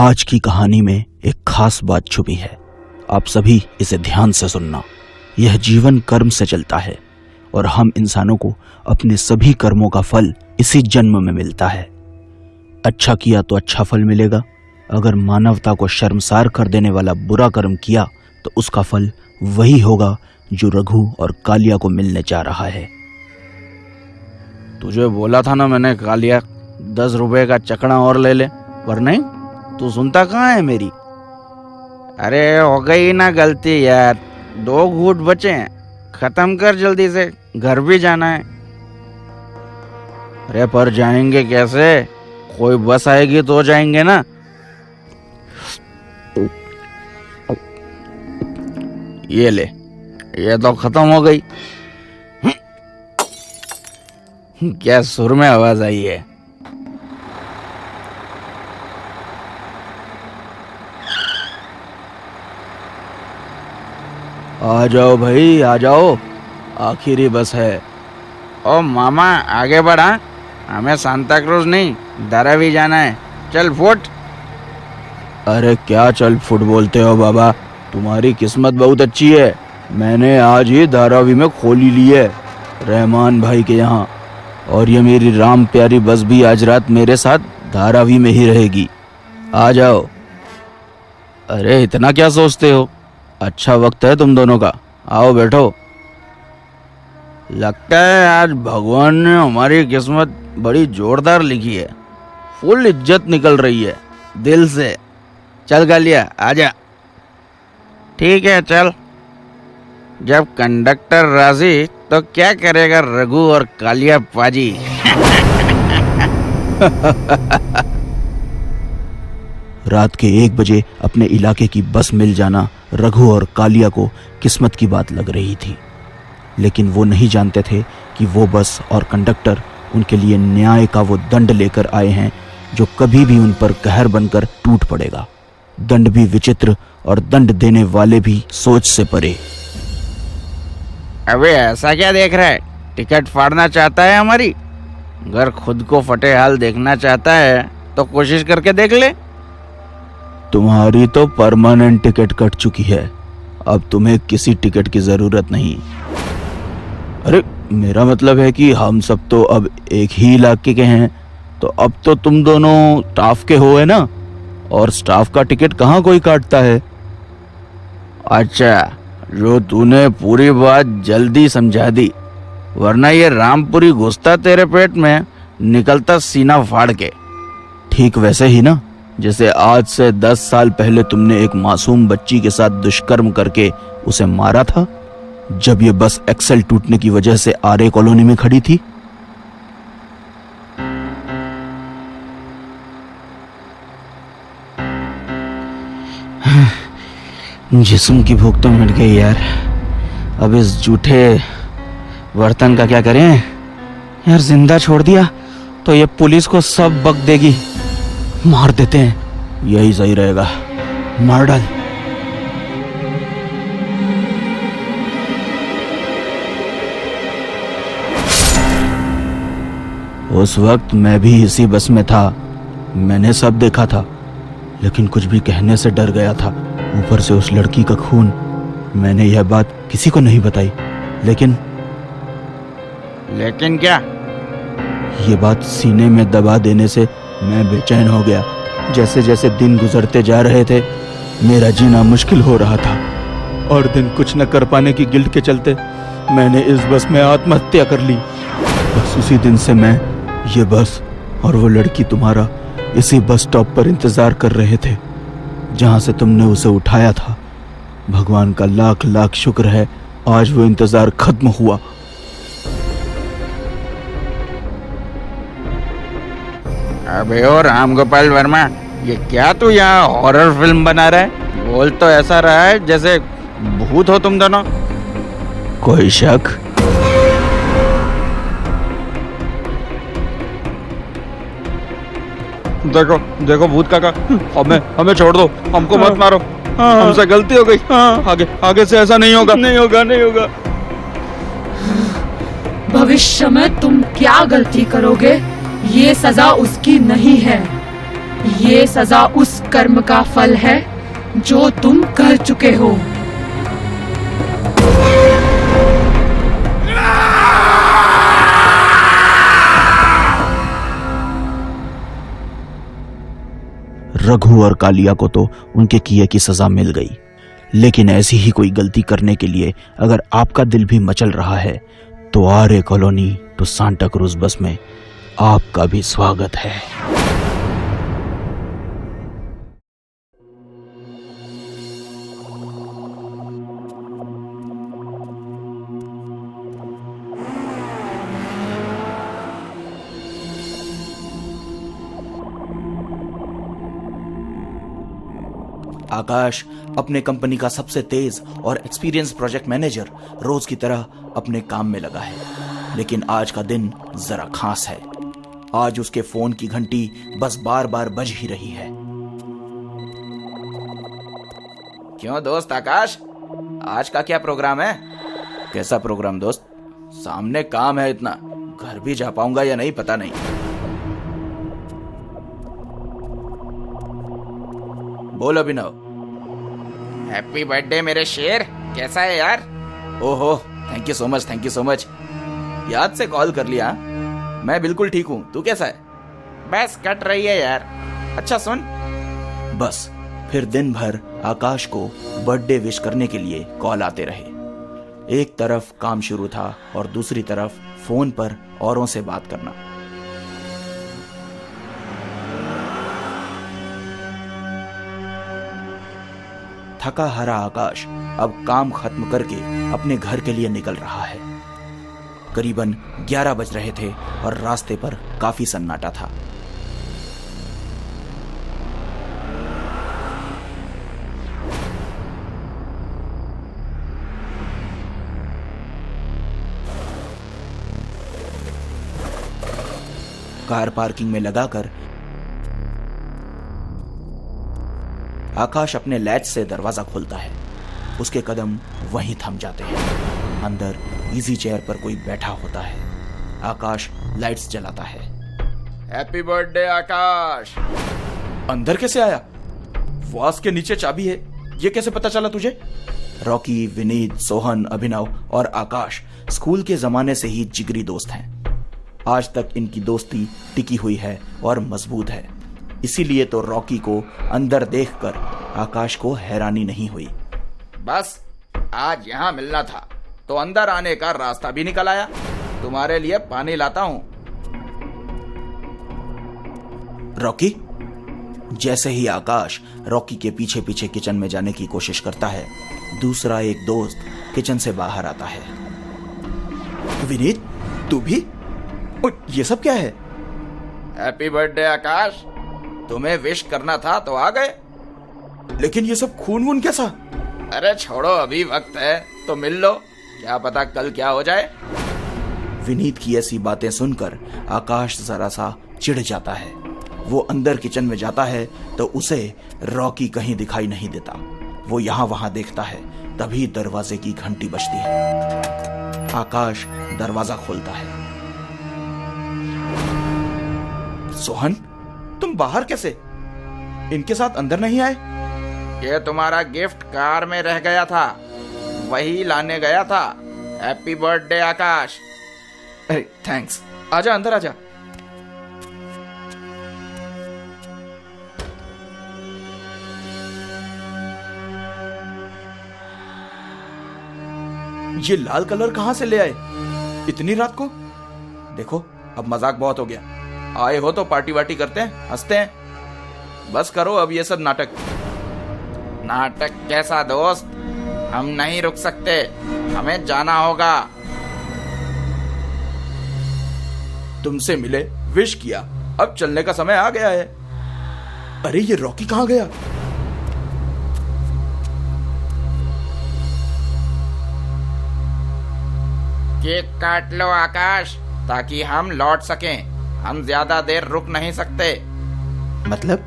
आज की कहानी में एक खास बात छुपी है। आप सभी इसे ध्यान से सुनना। यह जीवन कर्म से चलता है और हम इंसानों को अपने सभी कर्मों का फल इसी जन्म में मिलता है। अच्छा किया तो अच्छा फल मिलेगा। अगर मानवता को शर्मसार कर देने वाला बुरा कर्म किया तो उसका फल वही होगा जो रघु और कालिया को मिलने जा रहा है। तुझे बोला था ना मैंने कालिया, 10 रुपए का चकना और ले ले, पर नहीं, तू सुनता कहाँ है मेरी। अरे हो गई ना गलती यार, 2 घूंट बचे हैं, खत्म कर जल्दी से, घर भी जाना है। अरे पर जाएंगे कैसे? कोई बस आएगी तो जाएंगे ना। ये ले, ये तो खत्म हो गई। क्या सुर में आवाज आई है। आ जाओ भाई, आ जाओ, आखिरी बस है। ओ मामा आगे बढ़ा, हमें सांता क्रूज नहीं धारावी जाना है, चल फुट। अरे क्या चल फुट बोलते हो बाबा, तुम्हारी किस्मत बहुत अच्छी है। मैंने आज ही धारावी में खोली ली है रहमान भाई के यहाँ, और ये मेरी राम प्यारी बस भी आज रात मेरे साथ धारावी में ही रहेगी। आ जाओ। अरे इतना क्या सोचते हो, अच्छा वक्त है तुम दोनों का, आओ बैठो। लगता है आज भगवान ने हमारी किस्मत बड़ी जोरदार लिखी है, फुल इज्जत निकल रही है दिल से। चल कालिया आजा। ठीक है चल। जब कंडक्टर राजी तो क्या करेगा रघु और कालिया पाजी। रात के 1 बजे अपने इलाके की बस मिल जाना रघु और कालिया को किस्मत की बात लग रही थी, लेकिन वो नहीं जानते थे कि वो बस और कंडक्टर उनके लिए न्याय का वो दंड लेकर आए हैं जो कभी भी उन पर कहर बनकर टूट पड़ेगा। दंड भी विचित्र और दंड देने वाले भी सोच से परे। अबे ऐसा क्या देख रहा है, टिकट फाड़ना चाहता है हमारी? अगर खुद को फटे हाल देखना चाहता है तो कोशिश करके देख ले। तुम्हारी तो परमानेंट टिकट कट चुकी है, अब तुम्हें किसी टिकट की जरूरत नहीं। अरे मेरा मतलब है कि हम सब तो अब एक ही इलाके के हैं, तो अब तो तुम दोनों स्टाफ के हो है ना, और स्टाफ का टिकट कहाँ कोई काटता है। अच्छा, जो तूने पूरी बात जल्दी समझा दी, वरना ये रामपुरी घुसता तेरे पेट में, निकलता सीना फाड़ के। ठीक वैसे ही ना, जैसे आज से 10 साल पहले तुमने एक मासूम बच्ची के साथ दुष्कर्म करके उसे मारा था, जब ये बस एक्सल टूटने की वजह से आर्य कॉलोनी में खड़ी थी। जिस्म की भूख तो मिट गई यार, अब इस जूठे बर्तन का क्या करें यार। जिंदा छोड़ दिया तो ये पुलिस को सब बक देगी, मार देते हैं, यही सही रहेगा, मार डाल। उस वक्त मैं भी इसी बस में था, मैंने सब देखा था, लेकिन कुछ भी कहने से डर गया था। ऊपर से उस लड़की का खून, मैंने यह बात किसी को नहीं बताई, लेकिन क्या? ये बात सीने में दबा देने से मैं बेचैन हो गया। जैसे जैसे दिन गुजरते जा रहे थे, मेरा जीना मुश्किल हो रहा था, और दिन कुछ न कर पाने की गिल्ट के चलते मैंने इस बस में आत्महत्या कर ली। बस उसी दिन से मैं, ये बस और वो लड़की तुम्हारा इसी बस स्टॉप पर इंतजार कर रहे थे जहां से तुमने उसे उठाया था। भगवान का लाख लाख शुक्र है, आज वो इंतजार खत्म हुआ। अबे ओ राम गोपाल वर्मा, ये क्या तू यहाँ हॉरर फिल्म बना रहा है? बोल तो ऐसा रहा है जैसे भूत हो तुम दोनों। कोई शक? देखो देखो भूत काका, हमें छोड़ दो, हमको मत मारो, हमसे गलती हो गई, आगे से ऐसा नहीं होगा। भविष्य में तुम क्या गलती करोगे, ये सजा उसकी नहीं है, ये सजा उस कर्म का फल है जो तुम कर चुके हो। रघु और कालिया को तो उनके किए की सजा मिल गई, लेकिन ऐसी ही कोई गलती करने के लिए अगर आपका दिल भी मचल रहा है तो आर्य कॉलोनी टू सांता क्रूज बस में आपका भी स्वागत है। आकाश अपने कंपनी का सबसे तेज और एक्सपीरियंस प्रोजेक्ट मैनेजर रोज की तरह अपने काम में लगा है, लेकिन आज का दिन जरा खास है। आज उसके फोन की घंटी बस बार बार बज ही रही है। क्यों दोस्त आकाश, आज का क्या प्रोग्राम है? कैसा प्रोग्राम दोस्त? सामने काम है इतना, घर भी जा पाऊंगा या नहीं पता नहीं। बोल अभिनव। हैप्पी बर्थडे मेरे शेर, कैसा है यार? ओहो, thank you so much, thank you so much. याद से कॉल कर लिया। मैं बिल्कुल ठीक हूँ, तू कैसा है? बस कट रही है यार। अच्छा सुन, बस फिर दिन भर आकाश को बर्थडे विश करने के लिए कॉल आते रहे। एक तरफ काम शुरू था और दूसरी तरफ फोन पर औरों से बात करना। थका हारा आकाश अब काम खत्म करके अपने घर के लिए निकल रहा है। करीबन 11 बज रहे थे और रास्ते पर काफी सन्नाटा था। कार पार्किंग में लगाकर आकाश अपने लैच से दरवाजा खोलता है। उसके कदम वहीं थम जाते हैं। अंदर इजी चेयर पर कोई बैठा होता है। आकाश लाइट्स जलाता है। हैप्पी बर्थडे आकाश। अंदर कैसे आया? वास के नीचे चाबी है, ये कैसे पता चला तुझे? रॉकी, विनीत, सोहन, अभिनव और आकाश स्कूल के जमाने से ही जिगरी दोस्त हैं। आज तक इनकी दोस्ती टिकी हुई है और मजबूत है। इसीलिए तो रॉकी को अंदर देखकर आकाश को हैरानी नहीं हुई। बस आज यहाँ मिलना था तो अंदर आने का रास्ता भी निकल आया। तुम्हारे लिए पानी लाता हूँ। रॉकी? जैसे ही आकाश रॉकी के पीछे पीछे किचन में जाने की कोशिश करता है, दूसरा एक दोस्त किचन से बाहर आता है। विनीत, तू भी? ये सब क्या है? हैप्पी बर्थडे आकाश, तुम्हें विश करना था तो आ गए। लेकिन ये सब खून वून कैसा? अरे छोड़ो, अभी वक्त है तो मिल लो, क्या पता कल क्या हो जाए। विनीत की ऐसी बातें सुनकर आकाश जरा सा चिढ़ जाता है। वो अंदर किचन में जाता है तो उसे रॉकी कहीं दिखाई नहीं देता। वो यहाँ वहां देखता है, तभी दरवाजे की घंटी बजती है। आकाश दरवाजा खोलता है। सोहन, तुम बाहर कैसे? इनके साथ अंदर नहीं आए? ये तुम्हारा गिफ्ट कार में रह गया था, वही लाने गया था। हैप्पी बर्थडे आकाश। अरे थैंक्स, आजा अंदर आजा। ये लाल कलर कहां से ले आए इतनी रात को? देखो, अब मजाक बहुत हो गया। आए हो तो पार्टी वार्टी करते हैं, हंसते हैं। बस करो अब ये सब नाटक। नाटक कैसा दोस्त? हम नहीं रुक सकते, हमें जाना होगा। तुमसे मिले, विश किया, अब चलने का समय आ गया है। अरे ये रॉकी कहां गया? केक काट लो आकाश, ताकि हम लौट सकें। हम ज्यादा देर रुक नहीं सकते। मतलब?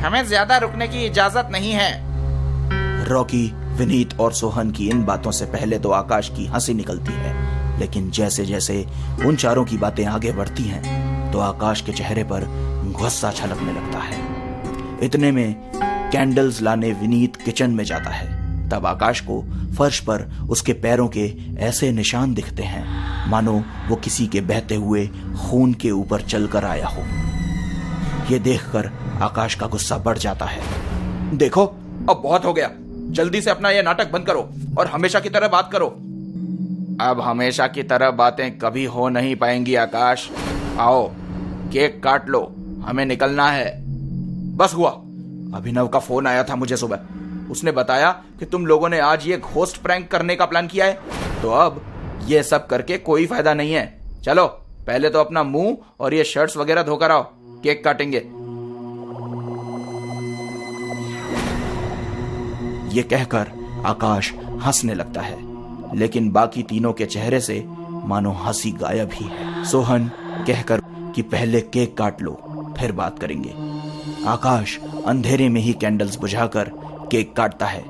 हमें ज्यादा रुकने की इजाजत नहीं है। रॉकी, विनीत और सोहन की इन बातों से पहले तो आकाश की हंसी निकलती है, लेकिन जैसे जैसे उन चारों की बातें आगे बढ़ती हैं तो आकाश के चेहरे पर गुस्सा छलकने लगता है। इतने में कैंडल्स लाने विनीत किचन में जाता है। तब आकाश को फर्श पर उसके पैरों के ऐसे निशान दिखते हैं मानो वो किसी के बहते हुए खून के ऊपर चलकर आया हो। ये देखकर आकाश का गुस्सा बढ़ जाता है। देखो, अब बहुत हो गया, जल्दी से अपना ये नाटक बंद करो और हमेशा की तरह बात करो। अब हमेशा की तरह बातें कभी हो नहीं पाएंगी आकाश। आओ, केक काट लो, हमें निकलना है। बस हुआ। अभिनव का फोन आया था मुझे सुबह। उसने बताया कि तुम लोगों ने आज ये घोस्ट प्रैंक करने का प्लान किया है, तो अब ये सब करके कोई फायदा नहीं है। चलो, पहले तो अपना मुंह और ये शर्ट्स वगैरह धोकर आओ, केक काटेंगे। ये कहकर आकाश हंसने लगता है, लेकिन बाकी तीनों के चेहरे से मानो हंसी गायब ही है। सोहन कहकर कि पहले केक काट लो, फिर बात करेंगे। आकाश अंधेरे में ही कैंडल्स बुझाकर केक काटता है।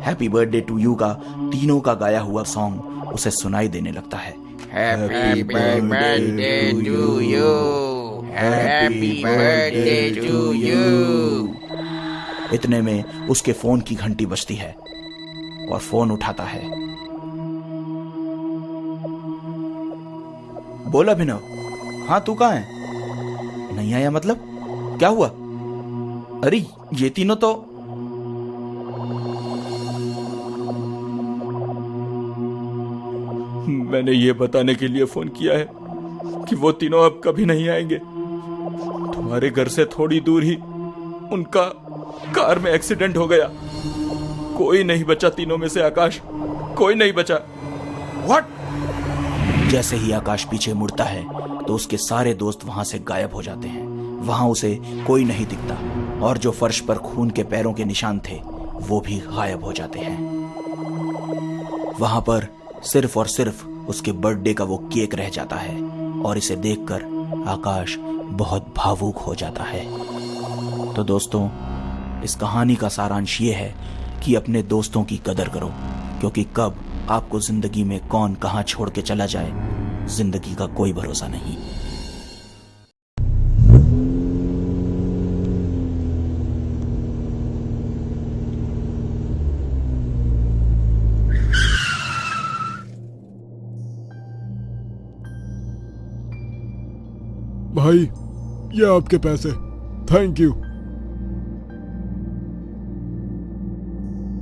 हैप्पी बर्थडे टू यू का तीनों का गाया हुआ सॉन्ग उसे सुनाई देने लगता है। Happy birthday to you, happy birthday to you. इतने में उसके फोन की घंटी बजती है और फोन उठाता है। बोल अभिनव। हाँ, तू कहाँ है? नहीं आया मतलब? क्या हुआ? अरे ये तीनों तो मैंने ये बताने के लिए फोन किया है कि वो तीनों अब कभी नहीं आएंगे। तुम्हारे घर से थोड़ी दूर ही उनका कार में एक्सीडेंट हो गया। कोई नहीं बचा तीनों में से आकाश, कोई नहीं बचा। व्हाट? जैसे ही आकाश पीछे मुड़ता है तो उसके सारे दोस्त वहां से गायब हो जाते हैं। वहां उसे कोई नहीं दिखता और जो फर्श पर खून के पैरों के निशान थे वो भी गायब हो जाते हैं। वहां पर सिर्फ और सिर्फ उसके बर्थडे का वो केक रह जाता है और इसे देखकर आकाश बहुत भावुक हो जाता है। तो दोस्तों, इस कहानी का सारांश ये है कि अपने दोस्तों की कदर करो, क्योंकि कब आपको जिंदगी में कौन कहां छोड़ के चला जाए, जिंदगी का कोई भरोसा नहीं। भाई, ये आपके पैसे। Thank you.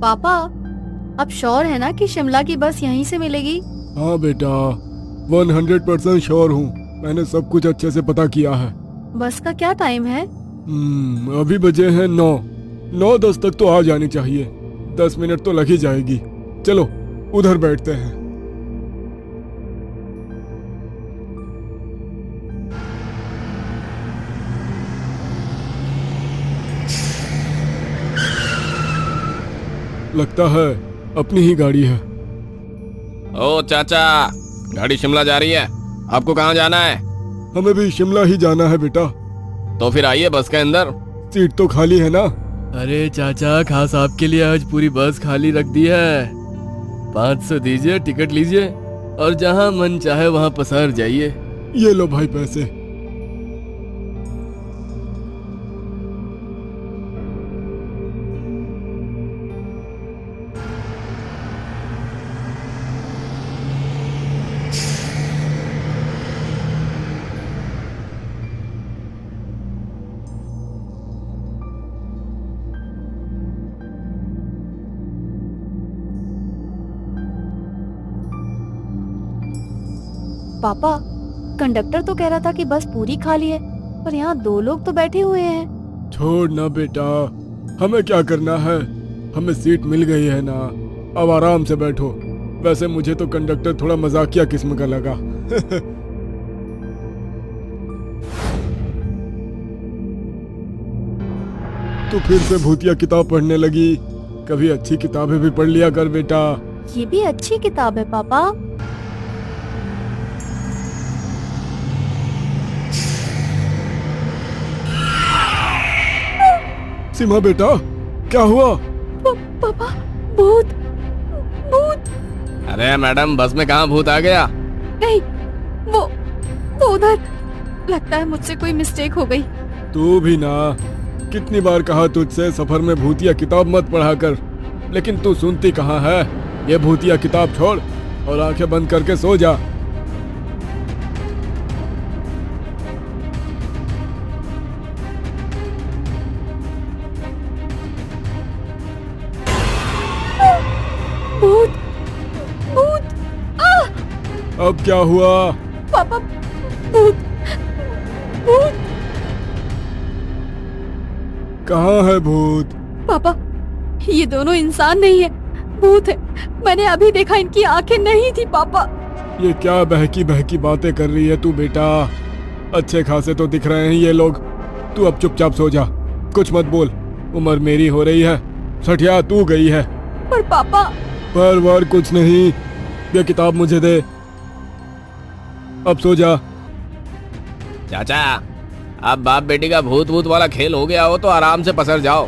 पापा, अब श्योर है ना कि शिमला की बस यहीं से मिलेगी? हाँ बेटा, 100% श्योर हूँ। मैंने सब कुछ अच्छे से पता किया है। बस का क्या टाइम है? अभी बजे हैं 9:10 तक तो आ जानी चाहिए। 10 मिनट तो लग ही जाएगी। चलो उधर बैठते हैं। लगता है अपनी ही गाड़ी है। ओ चाचा, गाड़ी शिमला जा रही है। आपको कहाँ जाना है? हमें भी शिमला ही जाना है बेटा। तो फिर आइए बस के अंदर। सीट तो खाली है ना? अरे चाचा, खास आपके लिए आज पूरी बस खाली रख दी है। 500 दीजिए, टिकट लीजिए और जहाँ मन चाहे वहाँ पसार जाइए। ये लो भाई पैसे। पापा, कंडक्टर तो कह रहा था कि बस पूरी खाली है, पर यहाँ 2 लोग तो बैठे हुए हैं। छोड़ ना बेटा, हमें क्या करना है? हमें सीट मिल गई है ना, अब आराम से बैठो। वैसे मुझे तो कंडक्टर थोड़ा मजाकिया किस्म का लगा। तू फिर से भूतिया किताब पढ़ने लगी। कभी अच्छी किताबें भी पढ़ लिया कर बेटा। ये भी अच्छी किताब है पापा। सीमा बेटा, क्या हुआ? पापा, भूत भूत। अरे मैडम, बस में कहाँ भूत आ गया? नहीं, वो उधर। लगता है मुझसे कोई मिस्टेक हो गई। तू भी ना, कितनी बार कहा तुझसे सफर में भूतिया किताब मत पढ़ा कर, लेकिन तू सुनती कहाँ है। ये भूतिया किताब छोड़ और आंखें बंद करके सो जा। भूत भूत अब क्या हुआ? पापा, भूत भूत। कहाँ है भूत? पापा, ये दोनों इंसान नहीं है, भूत है। मैंने अभी देखा, इनकी आंखें नहीं थी पापा। ये क्या बहकी बहकी बातें कर रही है तू बेटा? अच्छे खासे तो दिख रहे हैं ये लोग। तू अब चुपचाप सो जा, कुछ मत बोल। उम्र मेरी हो रही है, सठिया तू गई है। पर पापा। पर वार कुछ नहीं, ये किताब मुझे दे। अब सो जा। चाचा, अब बाप बेटी का भूत भूत वाला खेल हो गया हो तो आराम से पसर जाओ।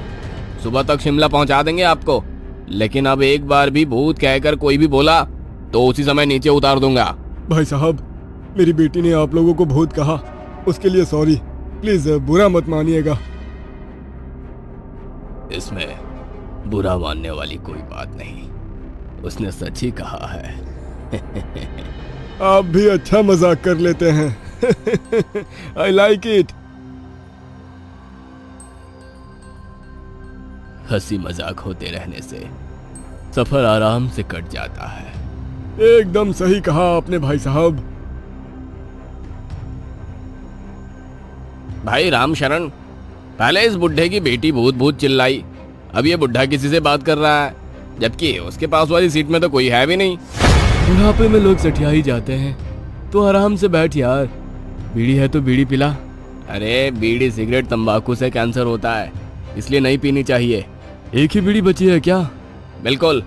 सुबह तक शिमला पहुंचा देंगे आपको, लेकिन अब एक बार भी भूत कहकर कोई भी बोला तो उसी समय नीचे उतार दूंगा। भाई साहब, मेरी बेटी ने आप लोगों को भूत कहा, उसके लिए सॉरी। प्लीज बुरा मत मानिएगा। इसमें बुरा मानने वाली कोई बात नहीं, उसने सच ही कहा है। आप भी अच्छा मजाक कर लेते हैं। I like it. हंसी मजाक होते रहने से सफर आराम से कट जाता है। एकदम सही कहा आपने भाई साहब। भाई राम शरण, पहले इस बुढ़े की बेटी भूत भूत चिल्लाई, अब ये बुढ़ा किसी से बात कर रहा है, जबकि उसके पास वाली सीट में तो कोई है भी नहीं। बुढ़ापे में लोग सठिया ही जाते हैं, तो आराम से बैठ यार। बीड़ी है तो बीड़ी पिला। अरे बीड़ी सिगरेट तंबाकू से कैंसर होता है, इसलिए नहीं पीनी चाहिए। एक ही बीड़ी बची है क्या? बिल्कुल।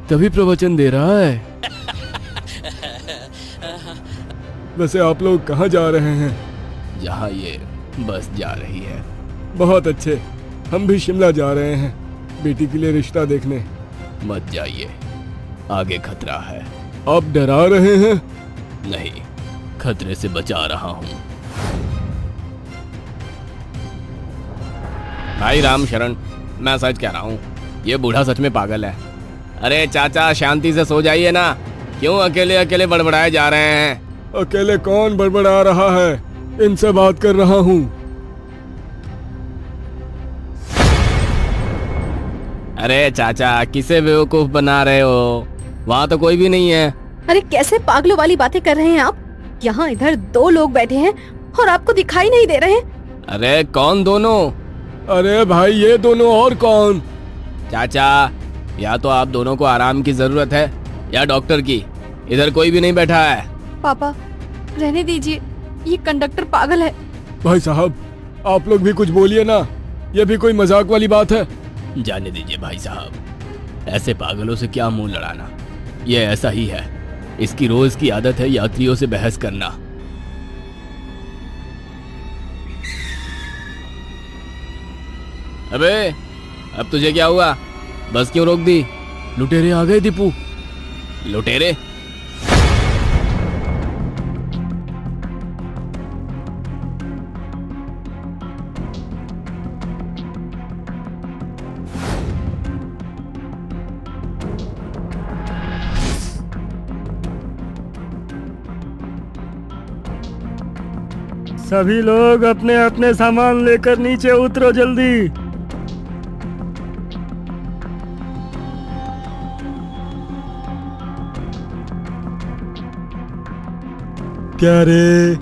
तभी प्रवचन दे रहा है। वैसे आप लोग कहाँ जा रहे हैं? जहाँ ये बस जा रही है। बहुत अच्छे, हम भी शिमला जा रहे हैं बेटी के लिए रिश्ता देखने। मत जाइए, आगे खतरा है। आप डरा रहे हैं? नहीं, खतरे से बचा रहा हूँ। भाई राम शरण, मैं सच कह रहा हूँ, ये बूढ़ा सच में पागल है। अरे चाचा, शांति से सो जाइए ना, क्यों अकेले अकेले बड़बड़ाए जा रहे हैं? अकेले कौन बड़बड़ा रहा है? इनसे बात कर रहा हूँ। अरे चाचा, किसे बेवकूफ बना रहे हो? वहाँ तो कोई भी नहीं है। अरे कैसे पागलों वाली बातें कर रहे हैं आप? यहाँ इधर दो लोग बैठे हैं और आपको दिखाई नहीं दे रहे हैं। अरे कौन दोनों? अरे भाई, ये दोनों और कौन? चाचा, या तो आप दोनों को आराम की जरूरत है या डॉक्टर की। इधर कोई भी नहीं बैठा है। पापा, रहने दीजिए, ये कंडक्टर पागल है। भाई साहब, आप लोग भी कुछ बोलिए ना, ये भी कोई मजाक वाली बात है? जाने दीजिए भाई साहब, ऐसे पागलों से क्या मुंह लड़ाना। ये ऐसा ही है, इसकी रोज की आदत है यात्रियों से बहस करना। अबे, अब तुझे क्या हुआ? बस क्यों रोक दी? लुटेरे आ गए दीपू। लुटेरे? सभी लोग अपने अपने सामान लेकर नीचे उतरो जल्दी। क्या रे,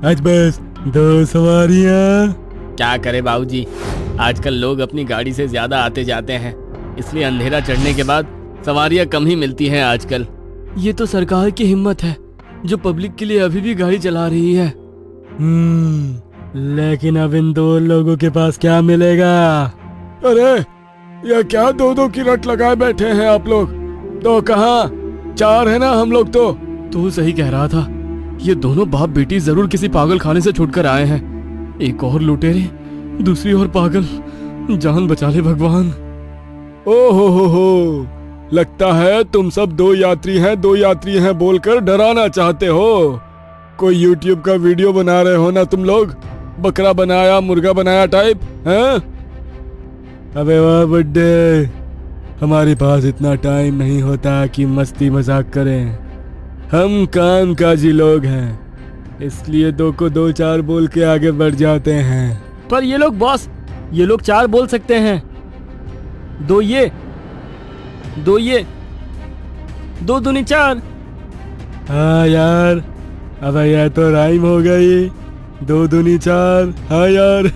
आज बस 2 सवारियां? क्या करे बाबूजी, आजकल लोग अपनी गाड़ी से ज्यादा आते जाते हैं, इसलिए अंधेरा चढ़ने के बाद सवारियां कम ही मिलती हैं आजकल। ये तो सरकार की हिम्मत है जो पब्लिक के लिए अभी भी गाड़ी चला रही है। लेकिन अब इन 2 लोगों के पास क्या मिलेगा? अरे, ये क्या 2-2 की रट लगाए बैठे हैं आप लोग? तो कहाँ, 4 है ना हम लोग तो। तू सही कह रहा था, ये दोनों बाप बेटी जरूर किसी पागल खाने से छुटकर आए हैं। एक और लुटेरे, दूसरी और पागल। जान बचा ले भगवान। ओ हो, लगता है तुम सब 2 यात्री हैं बोलकर डराना चाहते हो। कोई YouTube का वीडियो बना रहे हो ना तुम लोग? बकरा बनाया, मुर्गा बनाया टाइप, हैं? अबे वाह बुड्ढे, हमारे पास इतना टाइम नहीं होता कि मस्ती मजाक करें। हम काम काजी लोग हैं, इसलिए 2 को 2 4 बोल के आगे बढ़ जाते हैं। पर ये लोग बॉस, ये लोग 4 बोल सकते हैं। 2 ये, 2 ये, 2 दूनी 4। हाँ यार, अब यह तो राइम हो गई, 2 दूनी 4। हाँ यार।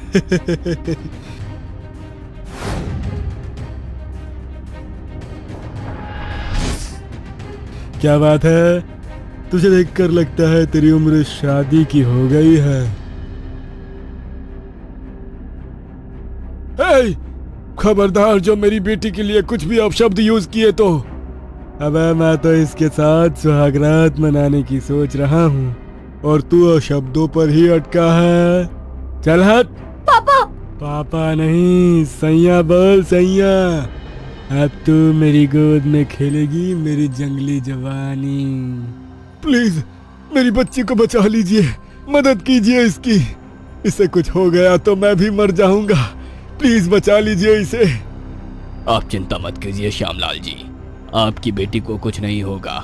क्या बात है, तुझे देखकर लगता है तेरी उम्र शादी की हो गई है। हे, खबरदार जो मेरी बेटी के लिए कुछ भी अपशब्द यूज किए तो। अबे मैं तो इसके साथ सुहागरात मनाने की सोच रहा हूँ और तू शब्दों पर ही अटका है। चल हट। पापा। पापा नहीं, सैया बोल, सैया। अब तू मेरी गोद में खेलेगी मेरी जंगली जवानी। प्लीज मेरी बच्ची को बचा लीजिए, मदद कीजिए इसकी। इसे कुछ हो गया तो मैं भी मर जाऊंगा, प्लीज बचा लीजिए इसे। आप चिंता मत कीजिए श्यामलाल जी, आपकी बेटी को कुछ नहीं होगा।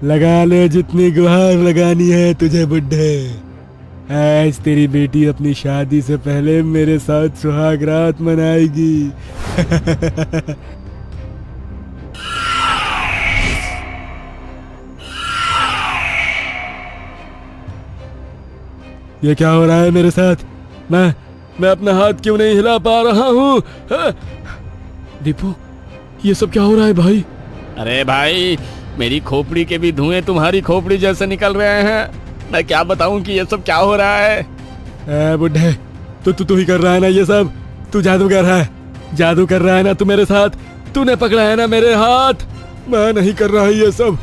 लगा ले जितनी गुहार लगानी है तुझे बुड्ढे। आज तेरी बेटी अपनी शादी से पहले मेरे साथ सुहागरात मनाएगी। ये क्या हो रहा है मेरे साथ? मैं अपना हाथ क्यों नहीं हिला पा रहा हूँ? दीपू, ये सब क्या हो रहा है भाई? अरे भाई, मेरी खोपड़ी के भी धुएं तुम्हारी खोपड़ी जैसे निकल रहे हैं। मैं क्या बताऊं कि ये सब क्या हो रहा है। बुड्ढे, तू ही कर रहा है ना ये सब? तू जादूगर है, जादू कर रहा है ना तू मेरे साथ? तूने पकड़ा है ना मेरे हाथ? मैं नहीं कर रहा ये सब,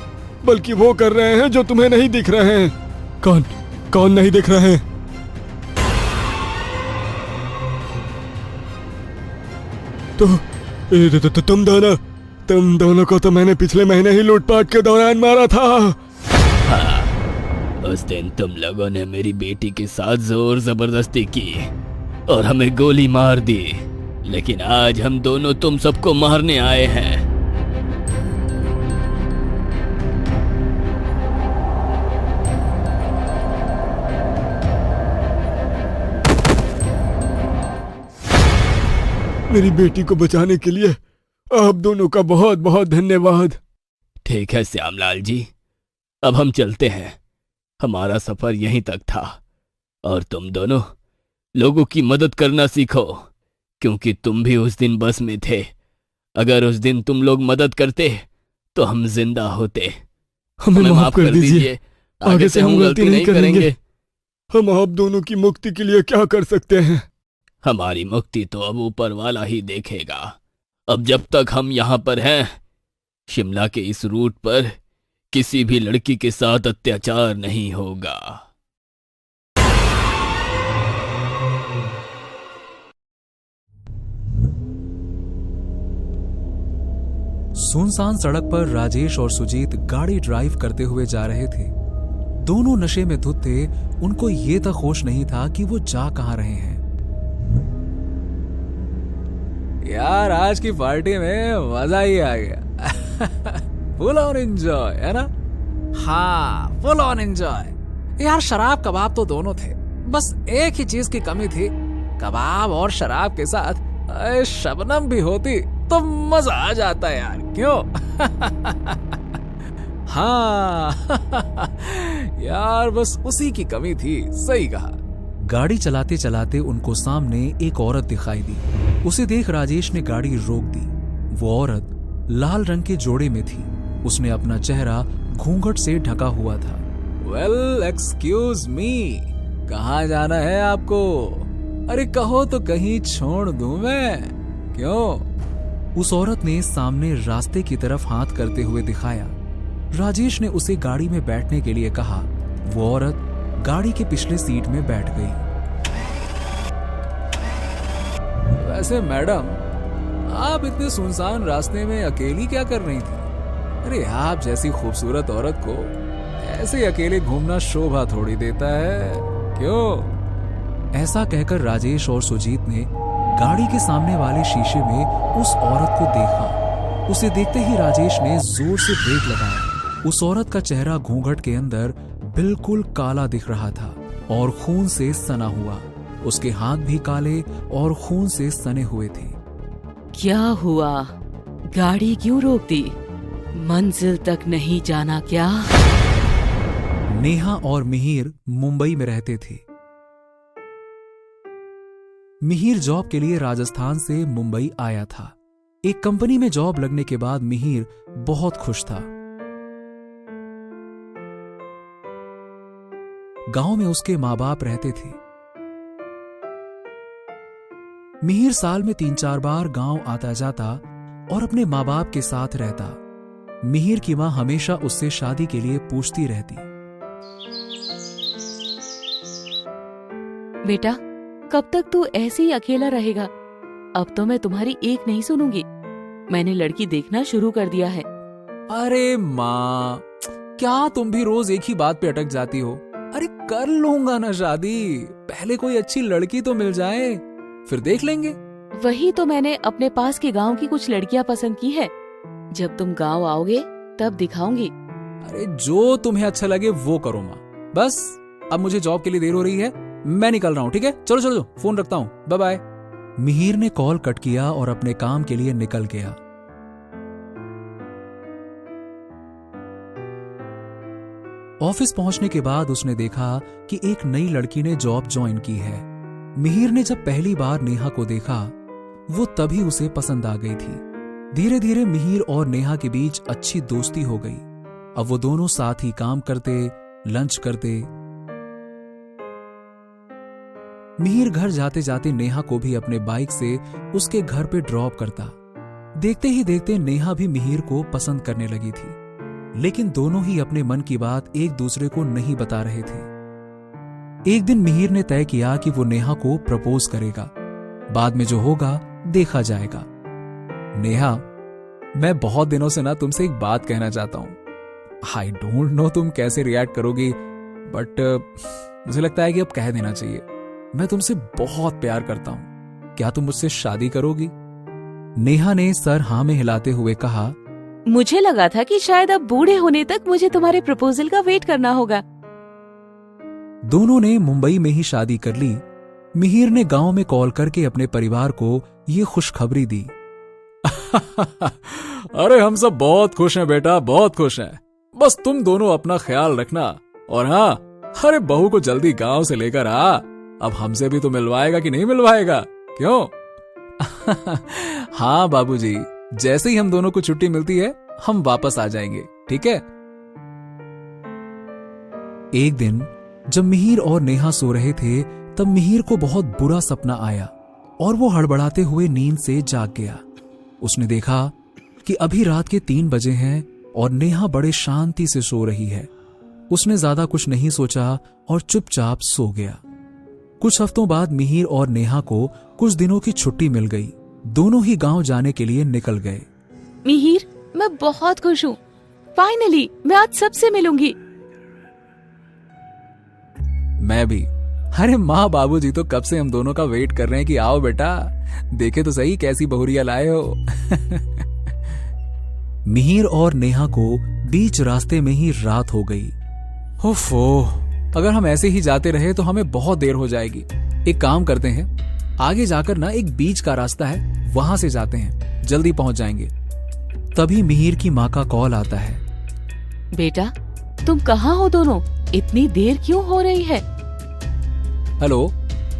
बल्कि वो कर रहे हैं जो तुम्हें नहीं दिख रहे हैं। कौन नहीं दिख रहे हैं? तो तुम दोनों को तो मैंने पिछले महीने ही लूटपाट के दौरान मारा था। हाँ, उस दिन तुम लोगों ने मेरी बेटी के साथ जोर जबरदस्ती की और हमें गोली मार दी, लेकिन आज हम दोनों तुम सबको मारने आए हैं। मेरी बेटी को बचाने के लिए आप दोनों का बहुत बहुत धन्यवाद। ठीक है श्यामलाल जी, अब हम चलते हैं। हमारा सफर यहीं तक था और तुम दोनों लोगों की मदद करना सीखो, क्योंकि तुम भी उस दिन बस में थे। अगर उस दिन तुम लोग मदद करते तो हम जिंदा होते। हमें माफ कर दीजिए, आगे से हम गलती नहीं करेंगे। हम आप दोनों की मुक्ति के लिए क्या कर सकते हैं? हमारी मुक्ति तो अब ऊपर वाला ही देखेगा। अब जब तक हम यहाँ पर हैं, शिमला के इस रूट पर किसी भी लड़की के साथ अत्याचार नहीं होगा। सुनसान सड़क पर राजेश और सुजीत गाड़ी ड्राइव करते हुए जा रहे थे। दोनों नशे में धुत थे, उनको ये तक होश नहीं था कि वो जा कहां रहे हैं। यार आज की पार्टी में मजा ही आ गया। फुल ऑन एंजॉय, है ना? हाँ, फुल ऑन एंजॉय। यार शराब कबाब तो दोनों थे, बस एक ही चीज की कमी थी। कबाब और शराब के साथ शबनम भी होती तो मजा आ जाता यार, क्यों? हाँ। यार बस उसी की कमी थी, सही कहा। गाड़ी चलाते चलाते उनको सामने एक औरत दिखाई दी। उसे देख राजेश ने गाड़ी रोक दी। वो औरत लाल रंग के जोड़े में थी। उसने अपना चेहरा घूंघट से ढका हुआ था। वेल एक्सक्यूज मी, कहाँ जाना है आपको? अरे कहो तो कहीं छोड़ दूं मैं, क्यों? उस औरत ने सामने रास्ते की तरफ हाथ करते हुए दिखाया। राजेश ने उसे गाड़ी में बैठने के लिए कहा। वो औरत गाड़ी के पिछले सीट में बैठ गई। वैसे मैडम, आप इतने सुनसान रास्ते में अकेली क्या कर रही थी? अरे आप जैसी खूबसूरत औरत को ऐसे अकेले घूमना शोभा थोड़ी देता है, क्यों? ऐसा कहकर राजेश और सुजीत ने गाड़ी के सामने वाले शीशे में उस औरत को देखा। उसे देखते ही राजेश ने जोर से ब्रेक लगाया। उस औरत का चेहरा घूंघट के अंदर बिल्कुल काला दिख रहा था और खून से सना हुआ। उसके हाथ भी काले और खून से सने हुए थे। क्या हुआ? गाड़ी क्यों रोक दी? मंजिल तक नहीं जाना क्या? नेहा और मिहिर मुंबई में रहते थे। मिहिर जॉब के लिए राजस्थान से मुंबई आया था। एक कंपनी में जॉब लगने के बाद मिहिर बहुत खुश था। गांव में उसके मां बाप रहते थे। मिहिर साल में 3-4 बार गांव आता जाता और अपने मां बाप के साथ रहता। मिहिर की मां हमेशा उससे शादी के लिए पूछती रहती। बेटा, कब तक तू ऐसे ही अकेला रहेगा? अब तो मैं तुम्हारी एक नहीं सुनूंगी। मैंने लड़की देखना शुरू कर दिया है। अरे माँ, क्या तुम भी रोज एक ही बात पे अटक जाती हो? अरे कर लूंगा ना शादी, पहले कोई अच्छी लड़की तो मिल जाए, फिर देख लेंगे। वही तो मैंने अपने पास के गांव की कुछ लड़कियां पसंद की है। जब तुम गांव आओगे तब दिखाऊंगी। अरे जो तुम्हें अच्छा लगे वो करो माँ। बस अब मुझे जॉब के लिए देर हो रही है, मैं निकल रहा हूँ। ठीक है, चलो चलो, फोन रखता हूँ, बाय बाय। मिहिर ने कॉल कट किया और अपने काम के लिए निकल गया। ऑफिस पहुंचने के बाद उसने देखा कि एक नई लड़की ने जॉब ज्वाइन की है। मिहिर ने जब पहली बार नेहा को देखा, वो तभी उसे पसंद आ गई थी। धीरे धीरे मिहिर और नेहा के बीच अच्छी दोस्ती हो गई। अब वो दोनों साथ ही काम करते, लंच करते। मिहिर घर जाते जाते नेहा को भी अपने बाइक से उसके घर पे ड्रॉप करता। देखते ही देखते नेहा भी मिहिर को पसंद करने लगी थी, लेकिन दोनों ही अपने मन की बात एक दूसरे को नहीं बता रहे थे। एक दिन मिहिर ने तय किया कि वो नेहा को प्रपोज करेगा। बाद में जो होगा देखा जाएगा। नेहा, मैं बहुत दिनों से ना तुमसे एक बात कहना चाहता हूं। आई डोंट नो तुम कैसे रिएक्ट करोगी, बट मुझे लगता है कि अब कह देना चाहिए। मैं तुमसे बहुत प्यार करता हूं। क्या तुम मुझसे शादी करोगी? नेहा ने सर हाँ में हिलाते हुए कहा। मुझे लगा था कि शायद अब बूढ़े होने तक मुझे तुम्हारे प्रपोजल का वेट करना होगा। दोनों ने मुंबई में ही शादी कर ली। मिहिर ने गांव में कॉल करके अपने परिवार को ये खुशखबरी दी। अरे हम सब बहुत खुश हैं बेटा, बहुत खुश हैं। बस तुम दोनों अपना ख्याल रखना। और हाँ, अरे बहू को जल्दी गांव से लेकर आ। अब हमसे भी तो मिलवाएगा कि नहीं मिलवाएगा, क्यों? हाँ बाबूजी, जैसे ही हम दोनों को छुट्टी मिलती है हम वापस आ जाएंगे, ठीक है? एक दिन जब मिहिर और नेहा सो रहे थे, तब मिहिर को बहुत बुरा सपना आया और वो हड़बड़ाते हुए नींद से जाग गया। उसने देखा कि अभी रात के 3 बजे हैं और नेहा बड़े शांति से सो रही है। उसने ज्यादा कुछ नहीं सोचा और चुपचाप सो गया। कुछ हफ्तों बाद मिहिर और नेहा को कुछ दिनों की छुट्टी मिल गई। दोनों ही गांव जाने के लिए निकल गए। मिहिर, मैं बहुत खुश हूँ। फाइनली मैं आज सबसे मिलूंगी। मैं भी। अरे माँ बाबूजी तो कब से हम दोनों का वेट कर रहे हैं कि आओ बेटा, देखे तो सही कैसी बहुरिया लाए हो। मिहिर और नेहा को बीच रास्ते में ही रात हो गई। ओफो, अगर हम ऐसे ही जाते रहे तो हमें बहुत देर हो जाएगी। एक काम करते हैं, आगे जाकर ना एक बीच का रास्ता है, वहां से जाते हैं, जल्दी पहुंच जाएंगे। तभी मिहिर की माँ का कॉल आता है। बेटा, तुम कहाँ हो दोनों? इतनी देर क्यों हो रही है? हेलो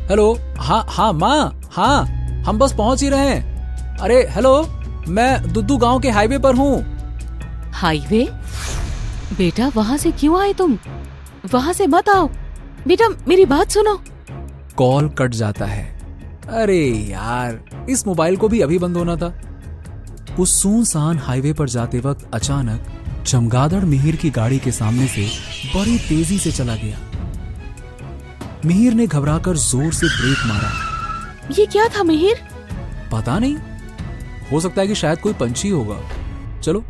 हेलो, हाँ माँ, हाँ हम बस पहुंच ही रहे हैं। अरे हेलो, मैं दुद्दू गांव के हाईवे पर हूँ। हाईवे? बेटा, वहां से क्यों आए तुम? वहां से मत आओ बेटा, मेरी बात सुनो। कॉल कट जाता है। अरे यार, इस मोबाइल को भी अभी बंद होना था। उस सुनसान हाईवे पर जाते वक्त अचानक चमगादड़ मिहिर की गाड़ी के सामने से बड़ी तेजी से चला गया। मिहिर ने घबराकर जोर से ब्रेक मारा। ये क्या था मिहिर? पता नहीं, हो सकता है कि शायद कोई पंछी होगा। चलो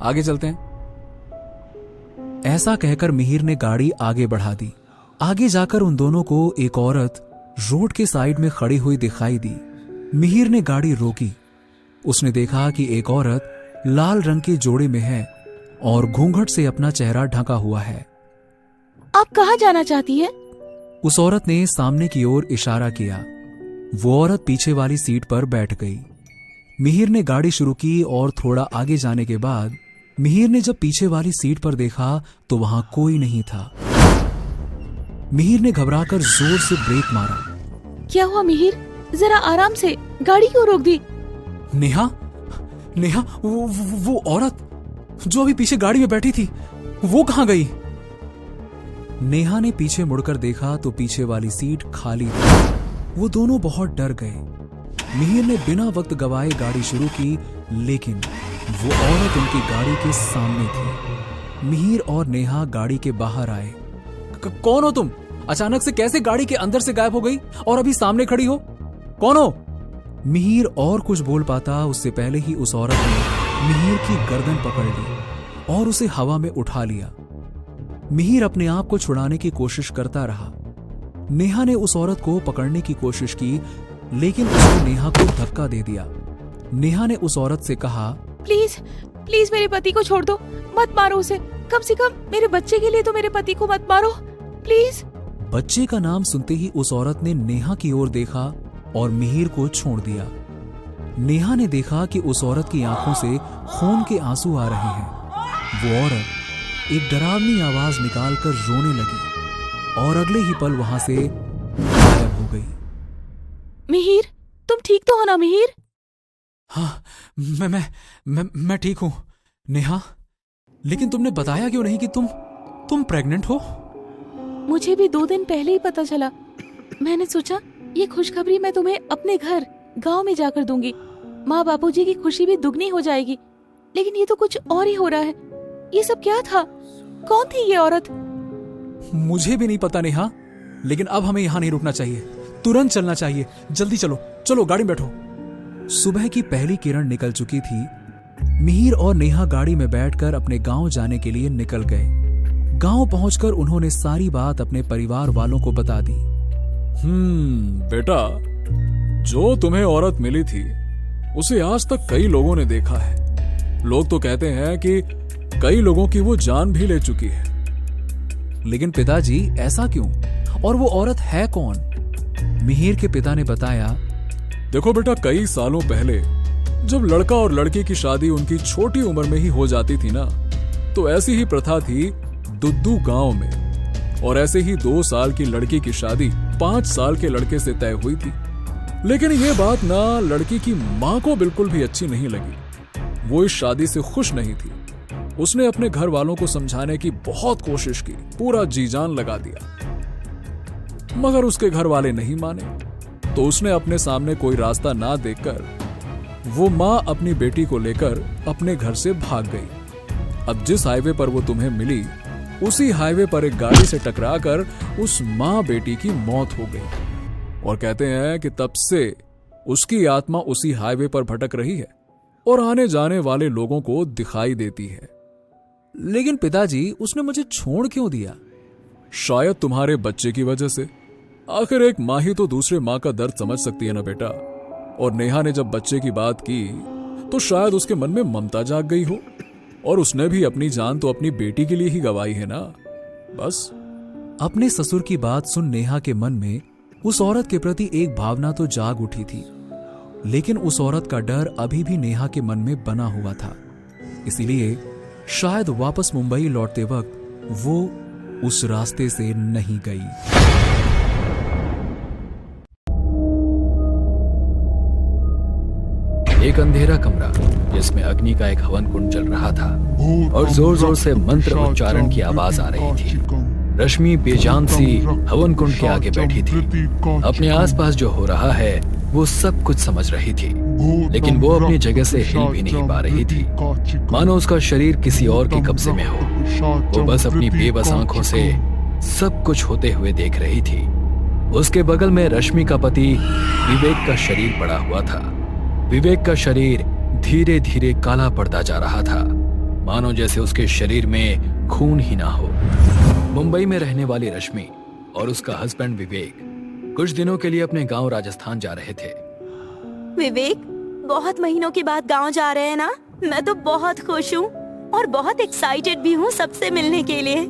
आगे चलते हैं। ऐसा कहकर मिहिर ने गाड़ी आगे बढ़ा दी। आगे जाकर उन दोनों को एक औरत रोड के साइड में खड़ी हुई दिखाई दी। मिहिर ने गाड़ी रोकी। उसने देखा कि एक औरत लाल रंग के जोड़े में है और घूंघट से अपना चेहरा ढका हुआ है। आप कहाँ जाना चाहती है? उस औरत ने सामने की ओर इशारा किया। वो औरत पीछे वाली सीट पर बैठ गई। मिहिर ने गाड़ी शुरू की और थोड़ा आगे जाने के बाद मिहिर ने जब पीछे वाली सीट पर देखा तो वहां कोई नहीं था। मिहिर ने घबराकर जोर से ब्रेक मारा। क्या हुआ मिहिर? जरा आराम से, गाड़ी क्यों रोक दी? नेहा, नेहा, वो औरत जो अभी पीछे गाड़ी में बैठी थी, वो कहां गई? नेहा ने पीछे मुड़कर देखा तो पीछे वाली सीट खाली थी। वो दोनों बहुत डर गए। मिहिर ने बिना वक्त गवाए गाड़ी शुरू की, लेकिन वो औरत उनकी गाड़ी के सामने थी। मिहिर और नेहा गाड़ी के बाहर आए। कौन हो तुम? अचानक से कैसे गाड़ी के अंदर से गायब हो गई और अभी सामने खड़ी हो? कौन हो? मिहिर और कुछ बोल पाता उससे पहले ही उस औरत ने मिहिर की गर्दन पकड़ ली और उसे हवा में उठा लिया। मिहिर अपने आप को छुड़ाने की कोशिश करता रहा। नेहा ने उस औरत को पकड़ने की कोशिश की, लेकिन उसने नेहा को धक्का दे दिया। नेहा ने उस औरत से कहा, प्लीज प्लीज मेरे पति को छोड़ दो, मत मारो उसे। कम से कम मेरे बच्चे के लिए तो मेरे पति को मत मारो, प्लीज। बच्चे का नाम सुनते ही उस औरत ने नेहा की ओर देखा और मिहिर को छोड़ दिया। नेहा ने देखा कि उस औरत की आंखों से खून के आंसू आ रहे हैं। वो औरत एक डरावनी आवाज निकालकर रोने लगी और अगले ही पल वहां से गायब हो गई। मिहिर, तुम ठीक तो हो ना मिहिर? हाँ, मैं ठीक हूं। नेहा, लेकिन तुमने बताया क्यों नहीं कि तुम प्रेग्नेंट हो? मुझे भी 2 दिन पहले ही पता चला। मैंने सोचा ये खुशखबरी मैं तुम्हें अपने घर गांव में जाकर दूंगी। माँ बापूजी की खुशी भी दुगनी हो जाएगी। लेकिन ये तो कुछ और ही हो रहा है। ये सब क्या था? कौन थी ये औरत? मुझे भी नहीं पता नेहा, लेकिन अब हमें यहाँ नहीं रुकना चाहिए। तुरंत चलना चाहिए। जल्दी चलो, चलो गाड़ी में बैठो। सुबह की पहली किरण निकल चुकी थी। मिहिर और नेहा गाड़ी में बैठकर अपने गांव जाने के लिए निकल गए। गांव पहुंचकर उन्होंने सारी बात अपने परिवार वालों को बता दी। बेटा, जो तुम्हें औरत मिली थी उसे आज तक कई लोगों ने देखा है। लोग तो कहते हैं कि कई लोगों की वो जान भी ले चुकी है। लेकिन पिताजी, ऐसा क्यों? और वो औरत है कौन? मिहिर के पिता ने बताया, देखो बेटा, कई सालों पहले जब लड़का और लड़की की शादी उनकी छोटी उम्र में ही हो जाती थी ना, तो ऐसी ही प्रथा थी दुद्दू गांव में। और ऐसे ही 2 साल की लड़की की शादी 5 साल के लड़के से तय हुई थी। लेकिन ये बात ना लड़की की माँ को बिल्कुल भी अच्छी नहीं लगी। वो इस शादी से खुश नहीं थी। उसने अपने घर वालों को समझाने की बहुत कोशिश की, पूरा जी जान लगा दिया, मगर उसके घर वाले नहीं माने। तो उसने अपने सामने कोई रास्ता ना देखकर वो माँ अपनी बेटी को लेकर अपने घर से भाग गई। अब जिस हाईवे पर वो तुम्हें मिली, उसी हाईवे पर एक गाड़ी से टकराकर उस माँ बेटी की मौत हो गई। और कहते हैं कि तब से उसकी आत्मा उसी हाईवे पर भटक रही है और आने जाने वाले लोगों को दिखाई देती है। लेकिन पिताजी, उसने मुझे छोड़ क्यों दिया? शायद तुम्हारे बच्चे की वजह से। आखिर एक माँ ही तो दूसरे माँ का दर्द समझ सकती है ना बेटा। और नेहा ने जब बच्चे की बात की तो शायद उसके मन में ममता जाग गई हो, और उसने भी अपनी जान तो अपनी बेटी के लिए ही गंवाई है ना, बस। अपने ससुर की बात सुन नेहा के मन में उस औरत के प्रति एक भावना तो जाग उठी थी, लेकिन उस औरत का डर अभी भी नेहा के मन में बना हुआ था। इसीलिए शायद वापस मुंबई लौटते वक्त वो उस रास्ते से नहीं गई। एक अंधेरा कमरा जिसमें अग्नि का एक हवन कुंड चल रहा था और जोर जोर से मंत्र उच्चारण की आवाज आ रही थी। रश्मि बेजान सी हवन कुंड के आगे बैठी थी। अपने आसपास जो हो रहा है वो सब कुछ समझ रही थी, लेकिन वो अपनी जगह से हिल भी नहीं पा रही थी, मानो उसका शरीर किसी और के कब्जे में हो। वो बस अपनी बेबस आंखों से सब कुछ होते हुए देख रही थी। उसके बगल में रश्मि का पति विवेक का शरीर पड़ा हुआ था। विवेक का शरीर धीरे धीरे काला पड़ता जा रहा था, मानो जैसे उसके शरीर में खून ही ना हो। मुंबई में रहने वाली रश्मि और उसका हस्बैंड विवेक कुछ दिनों के लिए अपने गांव राजस्थान जा रहे थे। विवेक, बहुत महीनों के बाद गांव जा रहे हैं ना? मैं तो बहुत खुश हूँ और बहुत एक्साइटेड भी हूँ सबसे मिलने के लिए।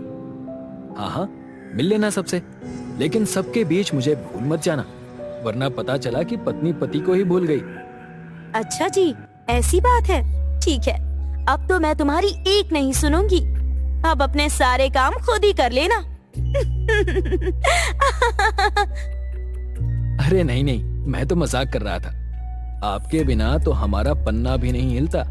हाँ हाँ, मिल लेना सबसे, लेकिन सबके बीच मुझे भूल मत जाना, वरना पता चला कि पत्नी पति को ही भूल गई। अच्छा जी, ऐसी बात है। ठीक है, अब तो मैं तुम्हारी एक नहीं सुनूंगी। अब अपने सारे काम खुद ही कर लेना। अरे नहीं नहीं, मैं तो मजाक कर रहा था। आपके बिना तो हमारा पन्ना भी नहीं हिलता।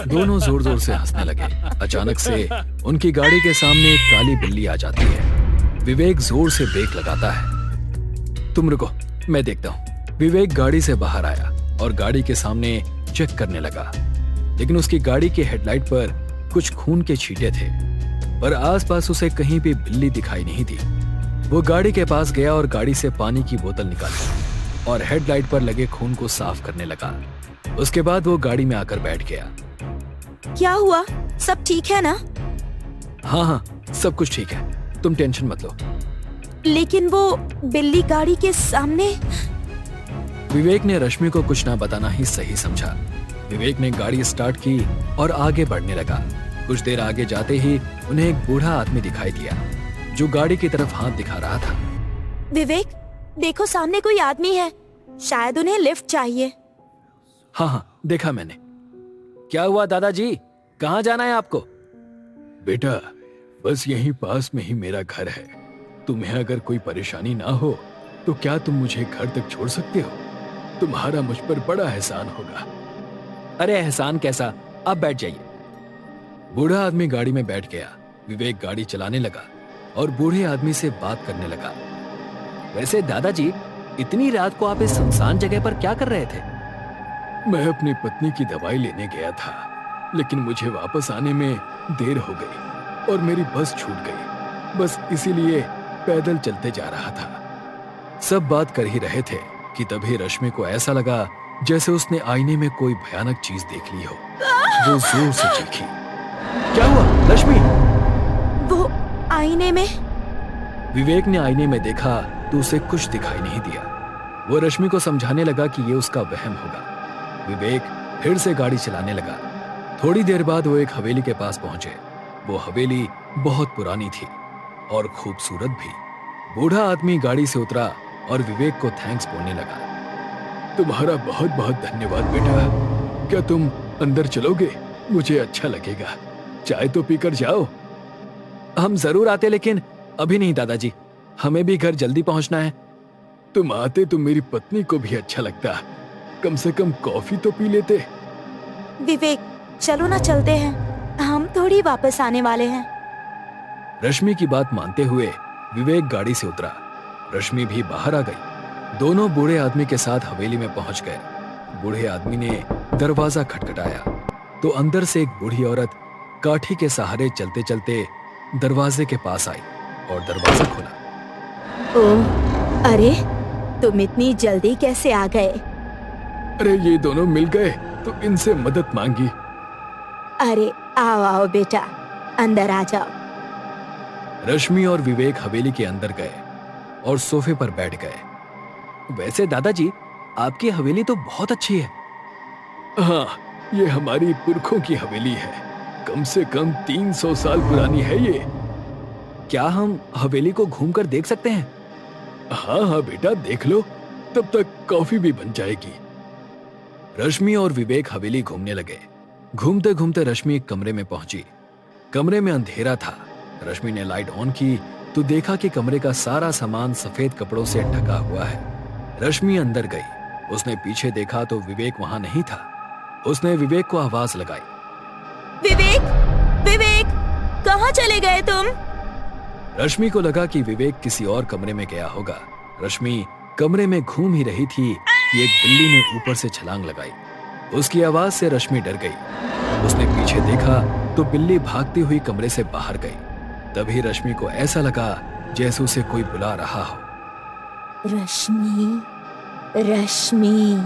दोनों जोर जोर से हंसने लगे। अचानक से उनकी गाड़ी के सामने एक काली बिल्ली आ जाती है। विवेक जोर से ब्रेक लगाता है। तुम रुको, मैं देखता हूँ। विवेक गाड़ी से बाहर आया और गाड़ी के सामने चेक करने लगा, लेकिन उसकी गाड़ी के हेडलाइट पर कुछ खून के छींटे थे, पर आसपास उसे कहीं भी बिल्ली दिखाई नहीं दी। वो गाड़ी के पास गया और गाड़ी से पानी की बोतल निकाली और हेडलाइट पर लगे खून को साफ करने लगा। उसके बाद वो गाड़ी में आकर बैठ गया। क्या हुआ? सब ठीक है ना? हाँ हाँ, सब कुछ ठीक है, तुम टेंशन मत लो। लेकिन वो बिल्ली गाड़ी के सामने। विवेक ने रश्मि को कुछ ना बताना ही सही समझा। विवेक ने गाड़ी स्टार्ट की और आगे बढ़ने लगा। कुछ देर आगे जाते ही उन्हें एक बूढ़ा आदमी दिखाई दिया जो गाड़ी की तरफ हाथ दिखा रहा था। विवेक, देखो सामने कोई आदमी है, शायद उन्हें लिफ्ट चाहिए। हाँ हाँ, देखा मैंने। क्या हुआ दादाजी, कहाँ जाना है आपको? बेटा, बस यहीं पास में ही मेरा घर है। तुम्हें अगर कोई परेशानी ना हो तो क्या तुम मुझे घर तक छोड़ सकते हो? तुम्हारा मुझ पर बड़ा एहसान होगा। अरे एहसान कैसा, आप बैठ जाइए। बूढ़ा आदमी गाड़ी में बैठ गया। विवेक गाड़ी चलाने लगा और बूढ़े आदमी से बात करने लगा। वैसे दादाजी, इतनी रात को आप इस सुनसान जगह पर क्या कर रहे थे? मैं अपनी पत्नी की दवाई लेने गया था, लेकिन मुझे वापस आने में देर हो गई और मेरी बस छूट गई। बस इसीलिए पैदल चलते जा रहा था। सब बात कर ही रहे थे कि तभी रश्मि को ऐसा लगा जैसे उसने आईने में कोई भयानक चीज देख ली हो। वो जोर से चीखी। क्या हुआ रश्मि? वो आईने में। विवेक ने आईने में देखा तो उसे कुछ दिखाई नहीं दिया। वो रश्मि को समझाने लगा कि ये उसका वहम होगा। विवेक फिर से गाड़ी चलाने लगा। थोड़ी देर बाद वो एक हवेली के पास पहुंचे। वो हवेली बहुत पुरानी थी और खूबसूरत भी। बूढ़ा आदमी गाड़ी से उतरा और विवेक को थैंक्स बोलने लगा। तुम्हारा बहुत बहुत धन्यवाद बेटा। क्या तुम अंदर चलोगे? मुझे अच्छा लगेगा। चाय तो पीकर जाओ। हम जरूर आते, लेकिन अभी नहीं दादाजी, हमें भी घर जल्दी पहुंचना है। तुम आते तो मेरी पत्नी को भी अच्छा लगता। कम से कम कॉफी तो पी लेते। विवेक, चलो ना, चलते हैं, हम थोड़ी वापस आने वाले हैं। रश्मि की बात मानते हुए विवेक गाड़ी से उतरा। रश्मि भी बाहर आ गई। दोनों बूढ़े आदमी के साथ हवेली में पहुंच गए। बूढ़े आदमी ने दरवाजा खटखटाया तो अंदर से एक बूढ़ी औरत काठी के सहारे चलते चलते दरवाजे के पास आई और दरवाजा खोला। ओह, अरे तुम इतनी जल्दी कैसे आ गए? अरे ये दोनों मिल गए तो इनसे मदद मांगी। अरे आओ आओ बेटा, अंदर आ जाओ। रश्मि और विवेक हवेली के अंदर गए और सोफे पर बैठ गए। वैसे दादाजी, आपकी हवेली तो बहुत अच्छी है। हाँ, ये हमारी पुरखों की हवेली है। कम से कम 300 साल पुरानी है ये। क्या हम हवेली को घूमकर देख सकते हैं? हाँ हाँ बेटा, देख लो, तब तक कॉफी भी बन जाएगी। रश्मि और विवेक हवेली घूमने लगे। घूमते घूमते रश्मि एक कमरे में पहुंची। कमरे में अंधेरा था। रश्मि ने लाइट ऑन की तो देखा कि कमरे का सारा सामान सफेद कपड़ों से ढका हुआ है। रश्मि अंदर गई। उसने पीछे देखा तो विवेक वहां नहीं था। उसने विवेक को आवाज लगाई। विवेक, विवेक, कहाँ चले गए तुम? रश्मि को लगा कि विवेक किसी और कमरे में गया होगा। रश्मि कमरे में घूम ही रही थी कि एक बिल्ली ने ऊपर से छलांग लगाई। उसकी आवाज से रश्मि डर गई। उसने पीछे देखा तो बिल्ली भागती हुई कमरे से बाहर गई। तभी रश्मि को ऐसा लगा जैसे उसे कोई बुला रहा हो। रश्मि, रश्मि।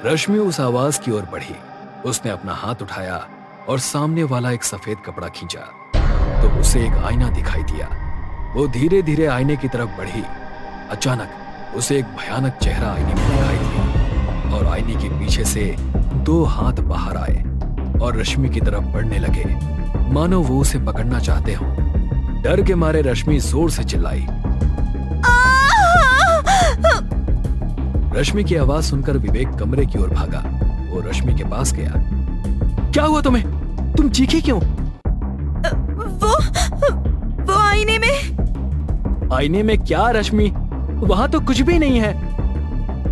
रश्मि उस आवाज की ओर बढ़ी। उसने अपना हाथ उठाया और सामने वाला एक सफेद कपड़ा खींचा तो उसे एक आईना दिखाई दिया। वो धीरे धीरे आईने की तरफ बढ़ी। अचानक उसे एक भयानक चेहरा आईने में दिखाई दिया और आईने के पीछे से 2 हाथ बाहर आए और रश्मि की तरफ बढ़ने लगे, मानो वो उसे पकड़ना चाहते हो। डर के मारे रश्मि जोर से चिल्लाई। रश्मि की आवाज सुनकर विवेक कमरे की ओर भागा। वो रश्मि के पास गया। क्या हुआ तुम्हें? तुम चीखी क्यों? वो आईने में। आईने में क्या रश्मि? वहां तो कुछ भी नहीं है।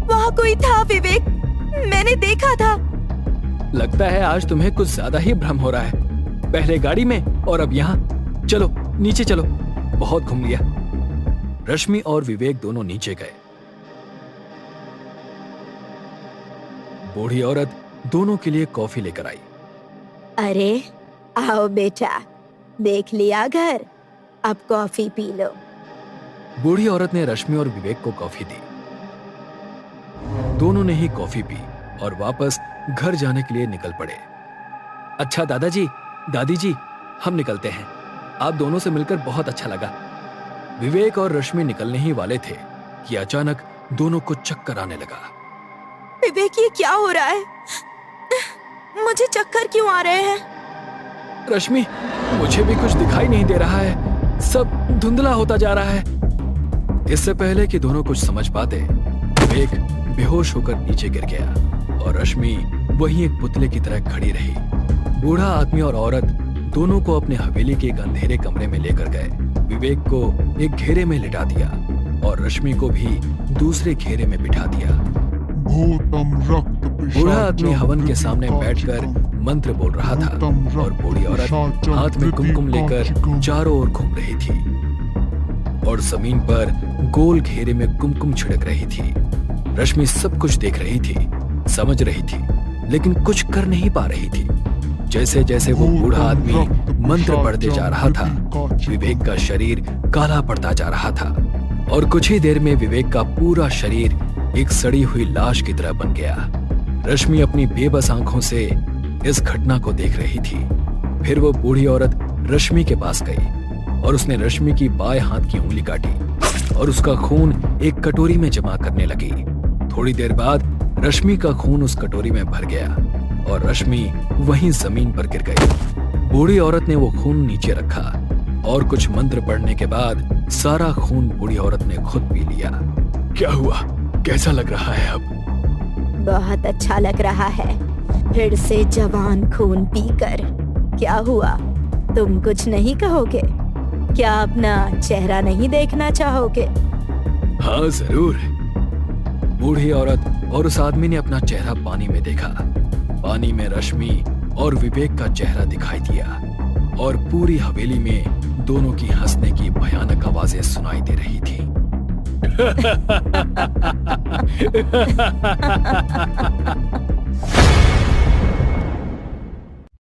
वहां कोई था विवेक, मैंने देखा था। लगता है आज तुम्हें कुछ ज्यादा ही भ्रम हो रहा है। पहले गाड़ी में और अब यहाँ। चलो नीचे चलो, बहुत घूम लिया। रश्मि और विवेक दोनों नीचे गए। बूढ़ी औरत दोनों के लिए कॉफी लेकर आई। अरे आओ बेटा, देख लिया घर, अब कॉफी पी लो। बूढ़ी औरत ने रश्मि और विवेक को कॉफी दी। दोनों ने ही कॉफी पी और वापस घर जाने के लिए निकल पड़े। अच्छा दादाजी, दादी जी, हम निकलते हैं। आप दोनों से मिलकर बहुत अच्छा लगा। विवेक और रश्मि निकलने ही वाले थे कि अचानक दोनों को चक्कर आने लगा। विवेक, ये क्या हो रहा है? मुझे चक्कर क्यों आ रहे हैं? रश्मि, मुझे भी कुछ दिखाई नहीं दे रहा है, सब धुंधला होता जा रहा है। इससे पहले कि दोनों कुछ समझ पाते, विवेक बेहोश होकर नीचे गिर गया और रश्मि वहीं एक पुतले की तरह खड़ी रही। बूढ़ा आदमी और औरत दोनों को अपने हवेली के एक अंधेरे कमरे में लेकर गए। विवेक को एक घेरे में लिटा दिया और रश्मि को भी दूसरे घेरे में बिठा दिया। बूढ़ा आदमी हवन के सामने बैठकर मंत्र बोल रहा था और बूढ़ी औरत हाथ में कुमकुम लेकर चारों ओर घूम रही थी और जमीन पर गोल घेरे में कुमकुम छिड़क रही थी। रश्मि सब कुछ देख रही थी, समझ रही थी, लेकिन कुछ कर नहीं पा रही थी। जैसे जैसे वो बूढ़ा आदमी मंत्र पढ़ते जा रहा था, विवेक का शरीर काला पड़ता जा रहा था और कुछ ही देर में विवेक का पूरा शरीर एक सड़ी हुई लाश की तरह बन गया। रश्मि अपनी बेबस आंखों से इस घटना को देख रही थी। फिर वो बूढ़ी औरत रश्मि के पास गई और उसने रश्मि की बाएं हाथ की उंगली काटी और उसका खून एक कटोरी में जमा करने लगी। थोड़ी देर बाद रश्मि का खून उस कटोरी में भर गया और रश्मि वहीं जमीन पर गिर गई। बूढ़ी औरत ने वो खून नीचे रखा और कुछ मंत्र पढ़ने के बाद सारा खून बूढ़ी औरत ने खुद पी लिया। क्या हुआ? कैसा लग रहा है अब? बहुत अच्छा लग रहा है, फिर से जवान खून पीकर। क्या हुआ, तुम कुछ नहीं कहोगे? क्या अपना चेहरा नहीं देखना चाहोगे? हाँ जरूर। बूढ़ी औरत और उस आदमी ने अपना चेहरा पानी में देखा। पानी में रश्मि और विवेक का चेहरा दिखाई दिया और पूरी हवेली में दोनों की हंसने की भयानक आवाजें सुनाई दे रही थी।